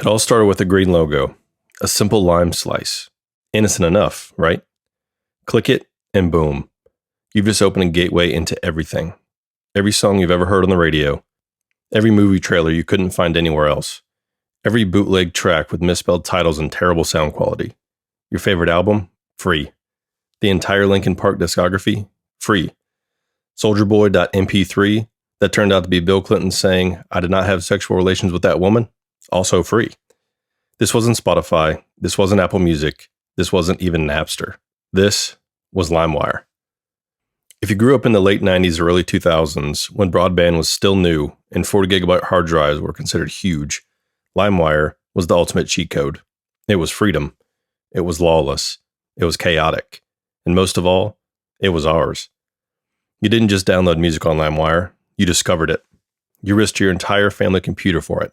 all started with a green logo, a simple lime slice. Innocent enough, right? Click it, and boom. You've just opened a gateway into everything. Every song you've ever heard on the radio, every movie trailer you couldn't find anywhere else, every bootleg track with misspelled titles and terrible sound quality. Your favorite album? Free. The entire Linkin Park discography? Free. SoldierBoy.mp3 that turned out to be Bill Clinton saying, "I did not have sexual relations with that woman"? Also free. This wasn't Spotify. This wasn't Apple Music. This wasn't even Napster. This was LimeWire. If you grew up in the late 90s or early 2000s, when broadband was still new and 40 gigabyte hard drives were considered huge, LimeWire was the ultimate cheat code. It was freedom. It was lawless. It was chaotic. And most of all, it was ours. You didn't just download music on LimeWire. You discovered it. You risked your entire family computer for it.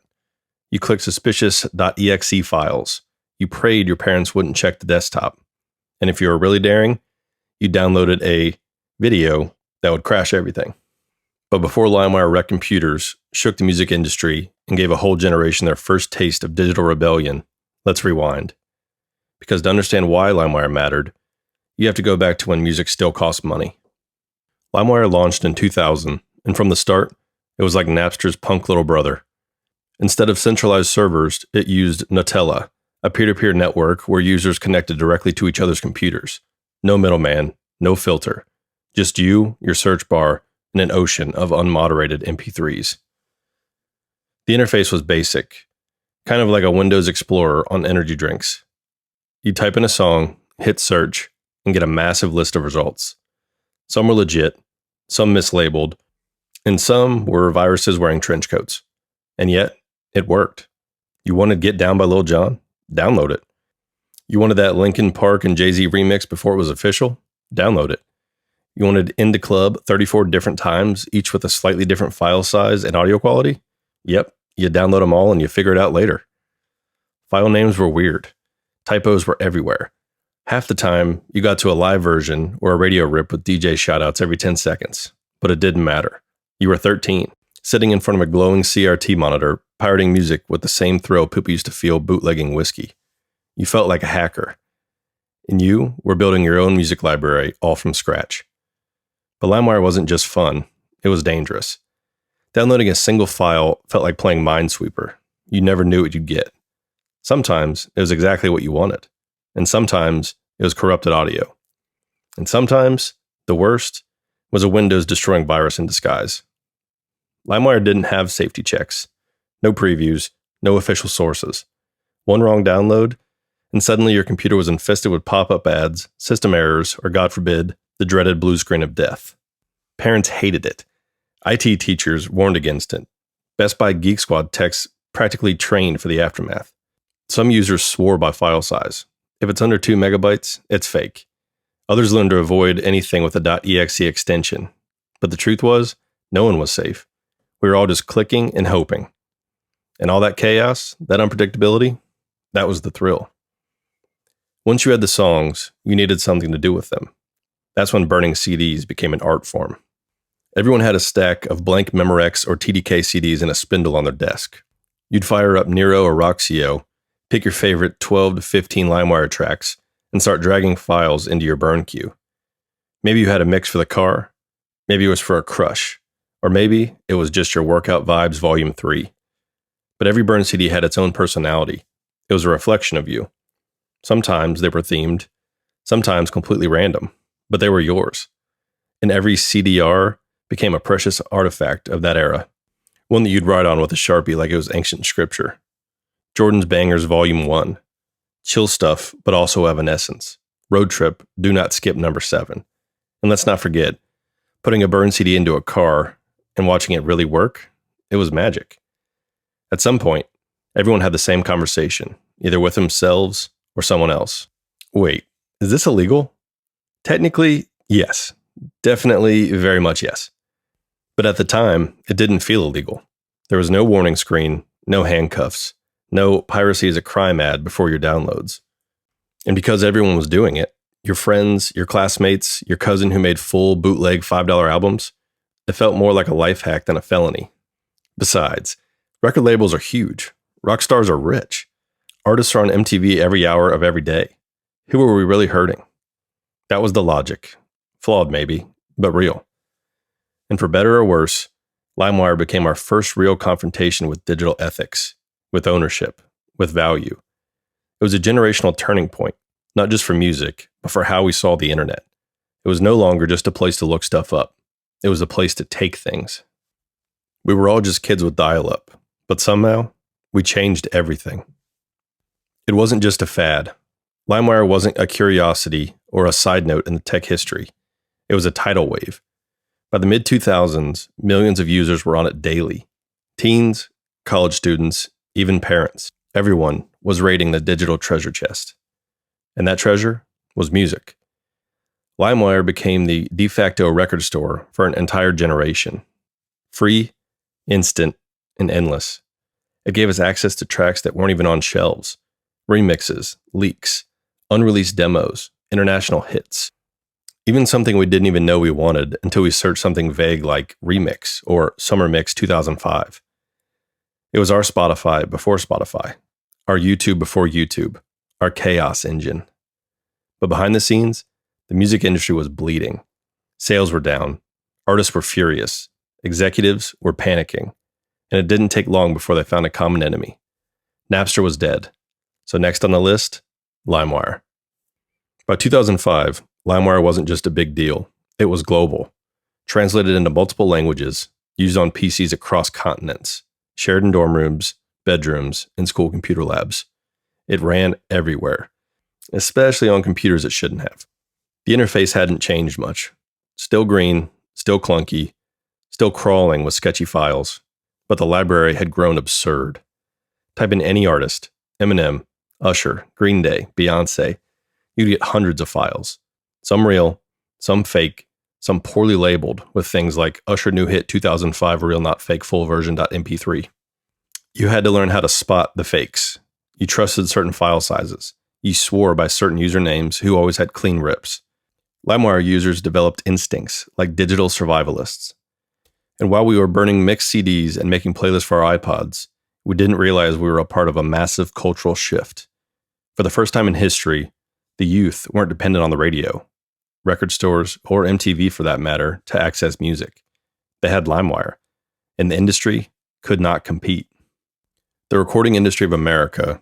You clicked suspicious .exe files. You prayed your parents wouldn't check the desktop. And if you were really daring, you downloaded a video that would crash everything. But before LimeWire wrecked computers, shook the music industry, and gave a whole generation their first taste of digital rebellion, let's rewind. Because to understand why LimeWire mattered, you have to go back to when music still cost money. LimeWire launched in 2000, and from the start, it was like Napster's punk little brother. Instead of centralized servers, it used Nutella, a peer-to-peer network where users connected directly to each other's computers. No middleman, no filter. Just you, your search bar, and an ocean of unmoderated MP3s. The interface was basic, kind of like a Windows Explorer on energy drinks. You type in a song, hit search, and get a massive list of results. Some were legit, some mislabeled, and some were viruses wearing trench coats. And yet, it worked. You wanted Get Down by Lil Jon? Download it. You wanted that Linkin Park and Jay-Z remix before it was official? Download it. You wanted Into Club 34 different times, each with a slightly different file size and audio quality? Yep, you download them all and you figure it out later. File names were weird. Typos were everywhere. Half the time, you got to a live version or a radio rip with DJ shoutouts every 10 seconds. But it didn't matter. You were 13, sitting in front of a glowing CRT monitor, pirating music with the same thrill people used to feel bootlegging whiskey. You felt like a hacker. And you were building your own music library all from scratch. But LimeWire wasn't just fun, it was dangerous. Downloading a single file felt like playing Minesweeper. You never knew what you'd get. Sometimes it was exactly what you wanted. And sometimes it was corrupted audio. And sometimes, the worst, was a Windows destroying virus in disguise. LimeWire didn't have safety checks. No previews, no official sources. One wrong download, and suddenly your computer was infested with pop-up ads, system errors, or God forbid, the dreaded blue screen of death. Parents hated it. IT teachers warned against it. Best Buy Geek Squad techs practically trained for the aftermath. Some users swore by file size. If it's under 2 megabytes, it's fake. Others learned to avoid anything with a .exe extension. But the truth was, no one was safe. We were all just clicking and hoping. And all that chaos, that unpredictability, that was the thrill. Once you had the songs, you needed something to do with them. That's when burning CDs became an art form. Everyone had a stack of blank Memorex or TDK CDs in a spindle on their desk. You'd fire up Nero or Roxio, pick your favorite 12 to 15 LimeWire tracks, and start dragging files into your burn queue. Maybe you had a mix for the car, maybe it was for a crush, or maybe it was just your Workout Vibes Volume 3. But every burn CD had its own personality. It was a reflection of you. Sometimes they were themed, sometimes completely random, but they were yours. And every CDR became a precious artifact of that era, one that you'd write on with a Sharpie like it was ancient scripture. Jordan's Bangers Volume 1. Chill stuff, but also evanescence. Road Trip, Do Not Skip number 7. And let's not forget, putting a burn CD into a car and watching it really work, it was magic. At some point, everyone had the same conversation, either with themselves or someone else. Wait, is this illegal? Technically, yes. Definitely, very much yes. But at the time, it didn't feel illegal. There was no warning screen, no handcuffs, no piracy is a crime ad before your downloads. And because everyone was doing it, your friends, your classmates, your cousin who made full bootleg $5 albums, it felt more like a life hack than a felony. Besides, record labels are huge. Rock stars are rich. Artists are on MTV every hour of every day. Who were we really hurting? That was the logic. Flawed maybe, but real. And for better or worse, LimeWire became our first real confrontation with digital ethics, with ownership, with value. It was a generational turning point, not just for music, but for how we saw the internet. It was no longer just a place to look stuff up. It was a place to take things. We were all just kids with dial-up, but somehow, we changed everything. It wasn't just a fad. LimeWire wasn't a curiosity or a side note in the tech history. It was a tidal wave. By the mid-2000s, millions of users were on it daily. Teens, college students, even parents. Everyone was raiding the digital treasure chest. And that treasure was music. LimeWire became the de facto record store for an entire generation. Free, instant, and endless. It gave us access to tracks that weren't even on shelves. Remixes, leaks, unreleased demos, international hits. Even something we didn't even know we wanted until we searched something vague like Remix or Summer Mix 2005. It was our Spotify before Spotify, our YouTube before YouTube, our chaos engine. But behind the scenes, the music industry was bleeding. Sales were down. Artists were furious. Executives were panicking. And it didn't take long before they found a common enemy. Napster was dead. So next on the list, LimeWire. By 2005, LimeWire wasn't just a big deal. It was global. Translated into multiple languages, used on PCs across continents, shared in dorm rooms, bedrooms, and school computer labs. It ran everywhere, especially on computers it shouldn't have. The interface hadn't changed much. Still green, still clunky, still crawling with sketchy files, but the library had grown absurd. Type in any artist, Eminem, Usher, Green Day, Beyonce, you'd get hundreds of files. Some real, some fake, some poorly labeled with things like Usher new hit 2005 real not fake full version.mp3. You had to learn how to spot the fakes. You trusted certain file sizes. You swore by certain usernames who always had clean rips. LimeWire users developed instincts like digital survivalists. And while we were burning mixed CDs and making playlists for our iPods, we didn't realize we were a part of a massive cultural shift. For the first time in history, the youth weren't dependent on the radio, record stores, or MTV for that matter, to access music. They had LimeWire, and the industry could not compete. The Recording Industry of America,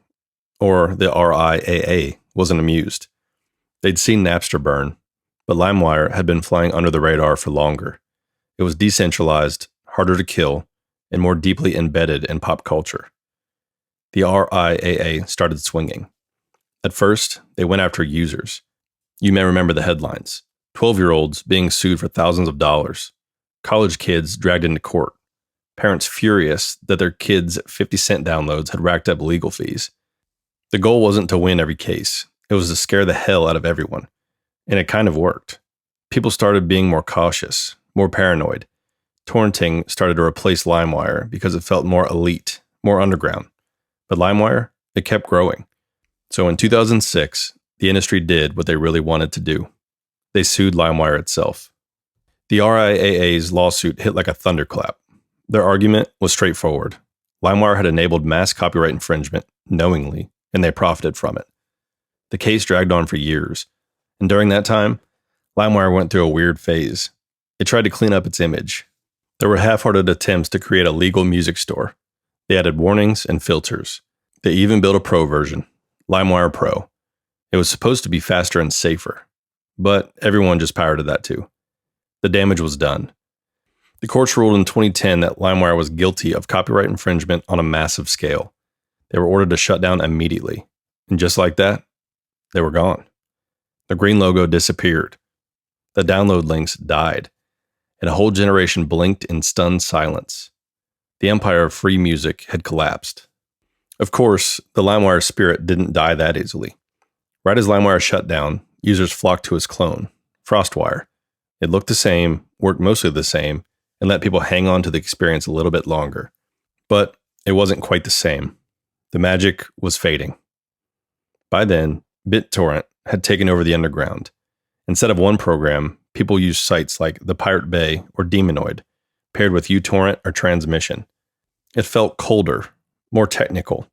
or the RIAA, wasn't amused. They'd seen Napster burn, but LimeWire had been flying under the radar for longer. It was decentralized, harder to kill, and more deeply embedded in pop culture. The RIAA started swinging. At first, they went after users. You may remember the headlines. 12-year-olds being sued for thousands of dollars. College kids dragged into court. Parents furious that their kids' 50-cent downloads had racked up legal fees. The goal wasn't to win every case. It was to scare the hell out of everyone. And it kind of worked. People started being more cautious, more paranoid. Torrenting started to replace LimeWire because it felt more elite, more underground. But LimeWire, it kept growing. So in 2006, the industry did what they really wanted to do. They sued LimeWire itself. The RIAA's lawsuit hit like a thunderclap. Their argument was straightforward. LimeWire had enabled mass copyright infringement, knowingly, and they profited from it. The case dragged on for years, and during that time, LimeWire went through a weird phase. It tried to clean up its image. There were half-hearted attempts to create a legal music store. They added warnings and filters. They even built a pro version, LimeWire Pro. It was supposed to be faster and safer, but everyone just pirated that too. The damage was done. The courts ruled in 2010 that LimeWire was guilty of copyright infringement on a massive scale. They were ordered to shut down immediately. And just like that, they were gone. The green logo disappeared. The download links died. And a whole generation blinked in stunned silence. The empire of free music had collapsed. Of course, the LimeWire spirit didn't die that easily. Right as LimeWire shut down, users flocked to its clone, FrostWire. It looked the same, worked mostly the same, and let people hang on to the experience a little bit longer. But it wasn't quite the same. The magic was fading. By then, BitTorrent had taken over the underground. Instead of one program, people used sites like the Pirate Bay or Demonoid, paired with uTorrent or Transmission. It felt colder, more technical,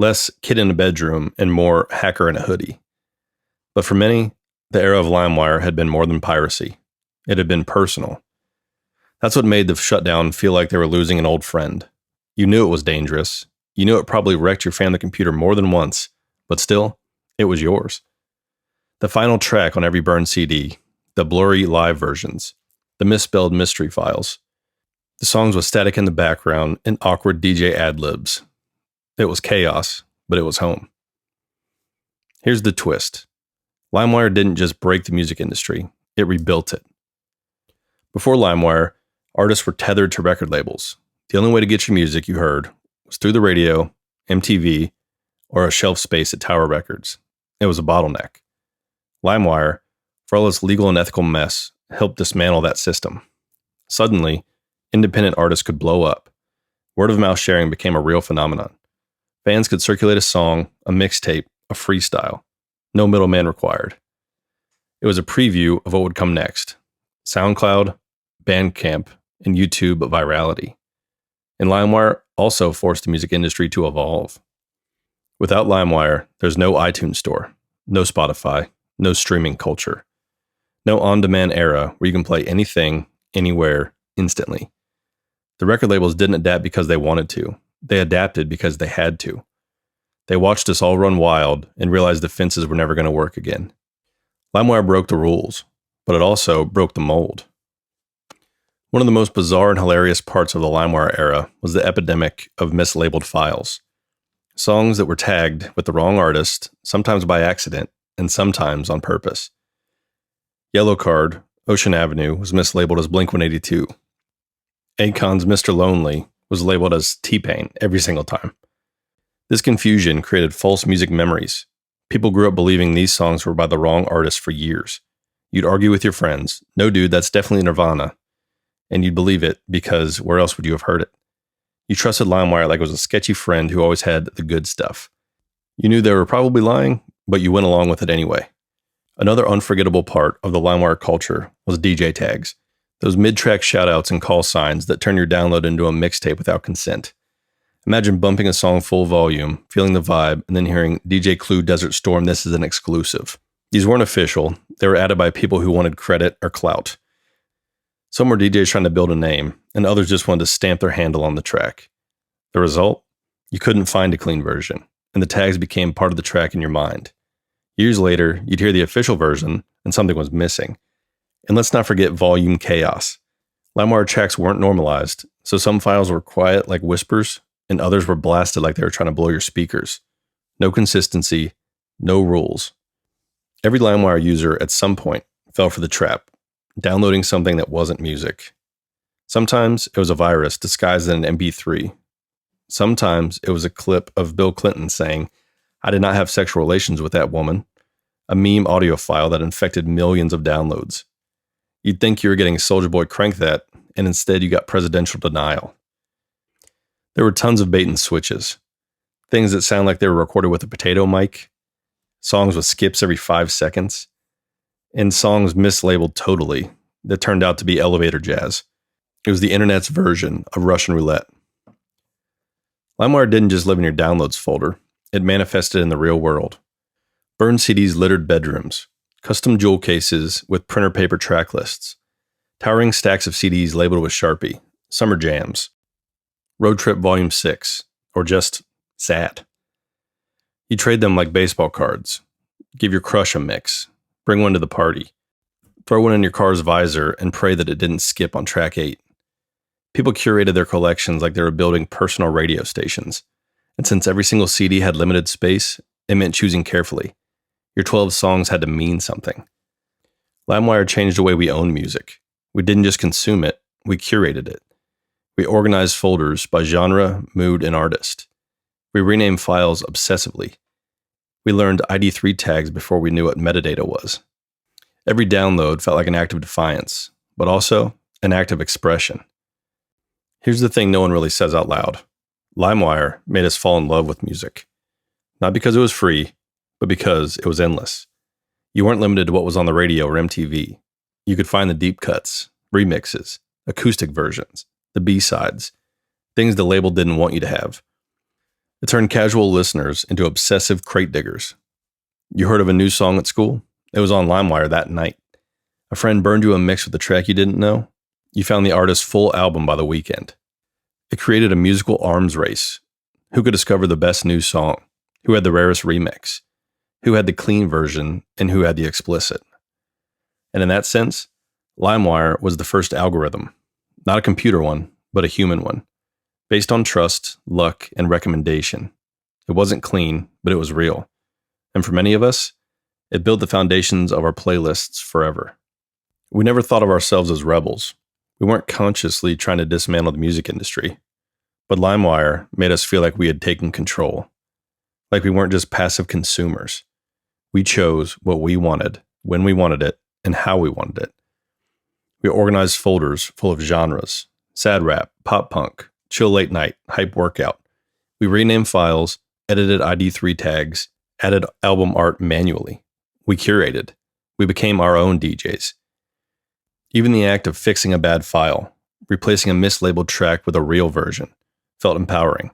Less kid in a bedroom and more hacker in a hoodie. But for many, the era of LimeWire had been more than piracy. It had been personal. That's what made the shutdown feel like they were losing an old friend. You knew it was dangerous. You knew it probably wrecked your family computer more than once, but still, it was yours. The final track on every burned CD, the blurry live versions, the misspelled mystery files, the songs with static in the background and awkward DJ ad-libs. It was chaos, but it was home. Here's the twist. LimeWire didn't just break the music industry, it rebuilt it. Before LimeWire, artists were tethered to record labels. The only way to get your music you heard was through the radio, MTV, or a shelf space at Tower Records. It was a bottleneck. LimeWire, for all its legal and ethical mess, helped dismantle that system. Suddenly, independent artists could blow up. Word-of-mouth sharing became a real phenomenon. Fans could circulate a song, a mixtape, a freestyle. No middleman required. It was a preview of what would come next. SoundCloud, Bandcamp, and YouTube virality. And LimeWire also forced the music industry to evolve. Without LimeWire, there's no iTunes store, no Spotify, no streaming culture, no on-demand era where you can play anything, anywhere, instantly. The record labels didn't adapt because they wanted to. They adapted because they had to. They watched us all run wild and realized the fences were never going to work again. LimeWire broke the rules, but it also broke the mold. One of the most bizarre and hilarious parts of the LimeWire era was the epidemic of mislabeled files. Songs that were tagged with the wrong artist, sometimes by accident, and sometimes on purpose. Yellow Card, Ocean Avenue, was mislabeled as Blink-182. Akon's Mr. Lonely was labeled as T-Pain every single time. This confusion created false music memories. People grew up believing these songs were by the wrong artist for years. You'd argue with your friends, "No dude, that's definitely Nirvana." And you'd believe it because where else would you have heard it? You trusted LimeWire like it was a sketchy friend who always had the good stuff. You knew they were probably lying, but you went along with it anyway. Another unforgettable part of the LimeWire culture was DJ tags. Those mid-track shoutouts and call signs that turn your download into a mixtape without consent. Imagine bumping a song full volume, feeling the vibe, and then hearing DJ Clue Desert Storm, this is an exclusive. These weren't official. They were added by people who wanted credit or clout. Some were DJs trying to build a name, and others just wanted to stamp their handle on the track. The result? You couldn't find a clean version, and the tags became part of the track in your mind. Years later, you'd hear the official version, and something was missing. And let's not forget volume chaos. LimeWire tracks weren't normalized, so some files were quiet like whispers, and others were blasted like they were trying to blow your speakers. No consistency, no rules. Every LimeWire user at some point fell for the trap, downloading something that wasn't music. Sometimes it was a virus disguised in an MP3. Sometimes it was a clip of Bill Clinton saying, "I did not have sexual relations with that woman," a meme audio file that infected millions of downloads. You'd think you were getting Soulja Boy Crank That, and instead you got presidential denial. There were tons of bait and switches. Things that sound like they were recorded with a potato mic, songs with skips every 5 seconds, and songs mislabeled totally that turned out to be elevator jazz. It was the internet's version of Russian roulette. LimeWire didn't just live in your downloads folder. It manifested in the real world. Burned CDs littered bedrooms, custom jewel cases with printer paper track lists, towering stacks of CDs labeled with Sharpie, summer jams, Road Trip Volume 6, or just sad. You trade them like baseball cards, give your crush a mix, bring one to the party, throw one in your car's visor and pray that it didn't skip on track 8. People curated their collections like they were building personal radio stations. And since every single CD had limited space, it meant choosing carefully. Your 12 songs had to mean something. LimeWire changed the way we own music. We didn't just consume it, we curated it. We organized folders by genre, mood, and artist. We renamed files obsessively. We learned ID3 tags before we knew what metadata was. Every download felt like an act of defiance, but also an act of expression. Here's the thing no one really says out loud. LimeWire made us fall in love with music. Not because it was free, but because it was endless. You weren't limited to what was on the radio or MTV. You could find the deep cuts, remixes, acoustic versions, the B-sides, things the label didn't want you to have. It turned casual listeners into obsessive crate diggers. You heard of a new song at school? It was on LimeWire that night. A friend burned you a mix with a track you didn't know? You found the artist's full album by the weekend. It created a musical arms race. Who could discover the best new song? Who had the rarest remix? Who had the clean version? And who had the explicit? And in that sense, LimeWire was the first algorithm. Not a computer one, but a human one. Based on trust, luck, and recommendation. It wasn't clean, but it was real. And for many of us, it built the foundations of our playlists forever. We never thought of ourselves as rebels. We weren't consciously trying to dismantle the music industry. But LimeWire made us feel like we had taken control. Like we weren't just passive consumers. We chose what we wanted, when we wanted it, and how we wanted it. We organized folders full of genres: sad rap, pop punk, chill late night, hype workout. We renamed files, edited ID3 tags, added album art manually. We curated. We became our own DJs. Even the act of fixing a bad file, replacing a mislabeled track with a real version, felt empowering.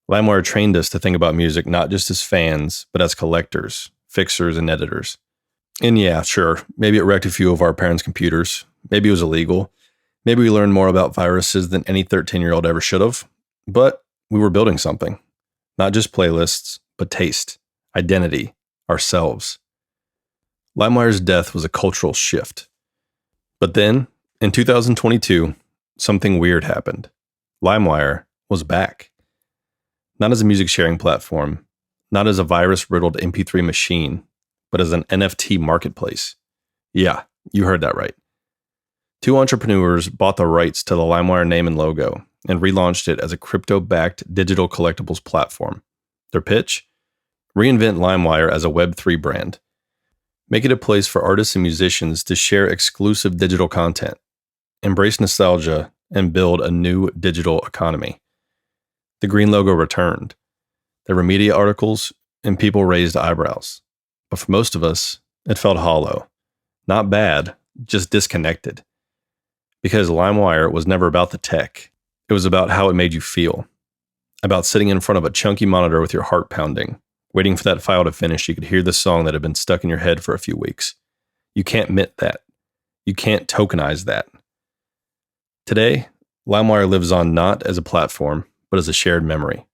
LimeWire trained us to think about music not just as fans, but as collectors, fixers, and editors. And yeah, sure, maybe it wrecked a few of our parents' computers. Maybe it was illegal. Maybe we learned more about viruses than any 13-year-old ever should have. But we were building something. Not just playlists, but taste, identity, ourselves. LimeWire's death was a cultural shift. But then, in 2022, something weird happened. LimeWire was back. Not as a music sharing platform, not as a virus-riddled MP3 machine, but as an NFT marketplace. Yeah, you heard that right. Two entrepreneurs bought the rights to the LimeWire name and logo and relaunched it as a crypto-backed digital collectibles platform. Their pitch? Reinvent LimeWire as a Web3 brand. Make it a place for artists and musicians to share exclusive digital content, embrace nostalgia, and build a new digital economy. The green logo returned. There were media articles, and people raised eyebrows. But for most of us, it felt hollow. Not bad, just disconnected. Because LimeWire was never about the tech. It was about how it made you feel. About sitting in front of a chunky monitor with your heart pounding, waiting for that file to finish, you could hear the song that had been stuck in your head for a few weeks. You can't mint that. You can't tokenize that. Today, LimeWire lives on not as a platform, but as a shared memory.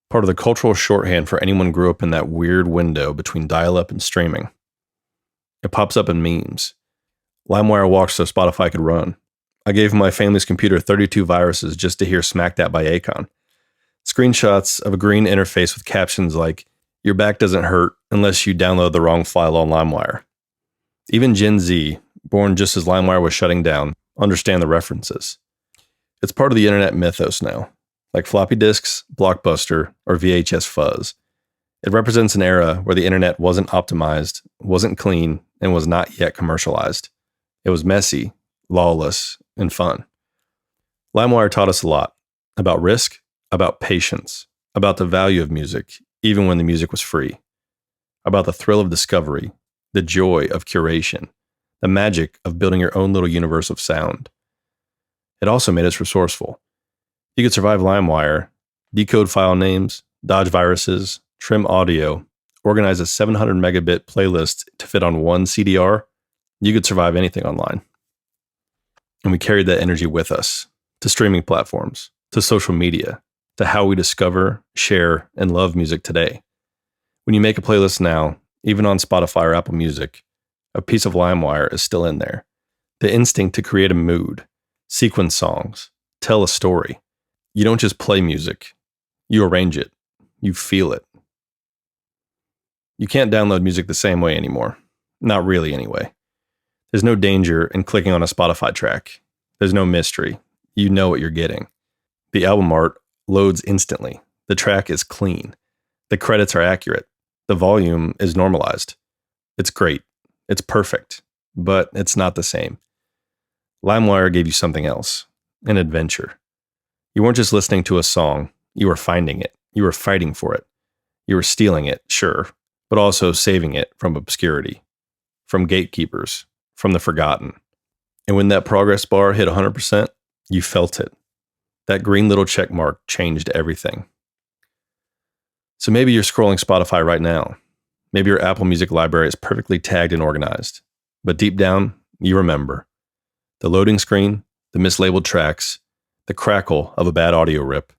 Part of the cultural shorthand for anyone who grew up in that weird window between dial-up and streaming. It pops up in memes. LimeWire walked so Spotify could run. I gave my family's computer 32 viruses just to hear Smack That by Akon. Screenshots of a green interface with captions like, "Your back doesn't hurt unless you download the wrong file on LimeWire." Even Gen Z, born just as LimeWire was shutting down, understand the references. It's part of the internet mythos now, like floppy disks, Blockbuster, or VHS fuzz. It represents an era where the internet wasn't optimized, wasn't clean, and was not yet commercialized. It was messy, lawless, and fun. LimeWire taught us a lot about risk, about patience, about the value of music, even when the music was free, about the thrill of discovery, the joy of curation, the magic of building your own little universe of sound. It also made us resourceful. You could survive LimeWire, decode file names, dodge viruses, trim audio, organize a 700 megabit playlist to fit on one CDR. You could survive anything online. And we carried that energy with us to streaming platforms, to social media, to how we discover, share, and love music today. When you make a playlist now, even on Spotify or Apple Music, a piece of LimeWire is still in there. The instinct to create a mood, sequence songs, tell a story. You don't just play music. You arrange it. You feel it. You can't download music the same way anymore. Not really, anyway. There's no danger in clicking on a Spotify track. There's no mystery. You know what you're getting. The album art loads instantly. The track is clean. The credits are accurate. The volume is normalized. It's great. It's perfect. But it's not the same. LimeWire gave you something else. An adventure. You weren't just listening to a song. You were finding it. You were fighting for it. You were stealing it, sure, but also saving it from obscurity, from gatekeepers, from the forgotten. And when that progress bar hit 100%, you felt it. That green little check mark changed everything. So maybe you're scrolling Spotify right now. Maybe your Apple Music library is perfectly tagged and organized. But deep down, you remember the loading screen, the mislabeled tracks, the crackle of a bad audio rip,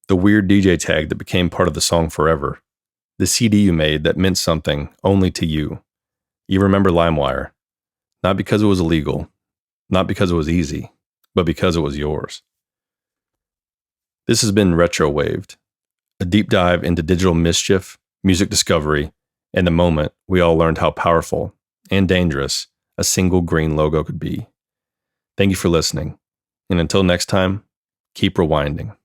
the weird DJ tag that became part of the song forever, the CD you made that meant something only to you. You remember LimeWire, not because it was illegal, not because it was easy, but because it was yours. This has been Retrowaved, a deep dive into digital mischief, music discovery, and the moment we all learned how powerful and dangerous a single green logo could be. Thank you for listening, and until next time, keep rewinding.